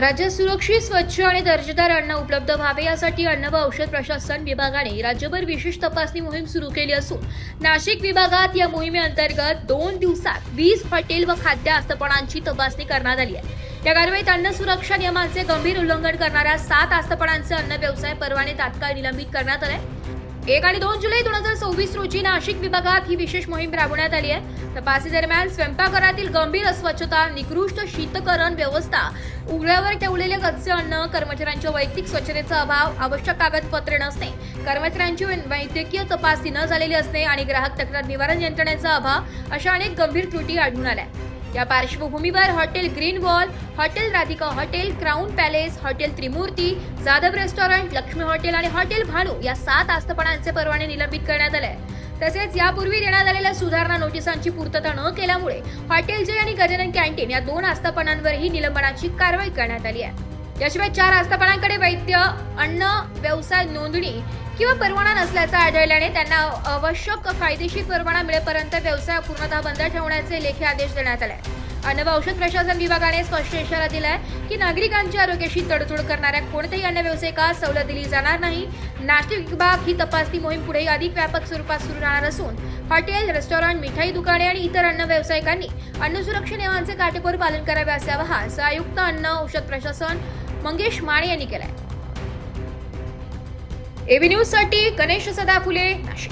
राज्यात सुरक्षित, स्वच्छ आणि दर्जेदार अन्न उपलब्ध व्हावे यासाठी अन्न व औषध प्रशासन विभागाने राज्यभर विशेष तपासणी मोहीम सुरू केली असून नाशिक विभागात या मोहिमेअंतर्गत 2 दिवसात 20 हॉटेल व खाद्य आस्थापनांची तपासणी करण्यात आली आहे। या कारवाईत अन्न सुरक्षा नियमांचे गंभीर उल्लंघन करणाऱ्या 7 आस्थापनांचे अन्न व्यवसाय परवाने तात्काळ निलंबित करण्यात आले। 1 आणि 2 जुलै 2024 रोजी नाशिक विभागात ही विशेष मोहीम राबवण्यात आली आहे। तपासणी दरम्यान स्वयंपाकघरातील गंभीर अस्वच्छता, निकृष्ट शीतकरण व्यवस्था, उघड्यावर ठेवलेले कच्चे अन्न, कर्मचाऱ्यांच्या वैयक्तिक स्वच्छतेचा अभाव, आवश्यक कागदपत्रे नसणे, कर्मचाऱ्यांची वैद्यकीय तपासणी न झालेली असणे आणि ग्राहक तक्रार निवारण यंत्रणेचा अभाव अशा अनेक गंभीर त्रुटी आढळून आल्या। या पार्श्वभूमीवर hotel green wall, hotel Radhika hotel, crown palace, hotel Trimurti, Jadhav restaurant, Lakshmi hotel आणि हॉटेल भानू या 7 आस्थापनांचे परवाने निलंबित करण्यात आले। तसेच यापूर्वी देण्यात आलेल्या सुधारणा नोटिसांची पूर्तता न केल्यामुळे हॉटेल जे आणि गजानन कॅन्टीन या 2 आस्थापनांवरही निलंबनाची कारवाई करण्यात आली आहे। याशिवाय 4 आस्थापनांकडे वैध अन्न व्यवसाय नोंदणी किंवा परवाना नसल्याचं आढळल्याने त्यांना आवश्यक कायदेशीर परवाना मिळेपर्यंत व्यवसाय पूर्णतः बंद ठेवण्याचे लेखी आदेश देण्यात आले। अन्न व औषध प्रशासन विभागाने स्पष्ट इशारा दिलाय की नागरिकांच्या आरोग्याशी तडजोड करणाऱ्या कोणत्याही अन्न व्यावसायिकास सवलत दिली जाणार नाही। नाशिक विभाग ही तपासणी मोहीम पुढे अधिक व्यापक स्वरूपात सुरू राहणार असून हॉटेल, रेस्टॉरंट, मिठाई दुकाने आणि इतर अन्न व्यावसायिकांनी अन्न सुरक्षा नियमांचे काटेकोर पालन करावे असे आवाहन सहआयुक्त अन्न औषध प्रशासन मंगेश माने यांनी केले आहे। एबी न्यूज साठी गणेश सदाफुले, नाशिक।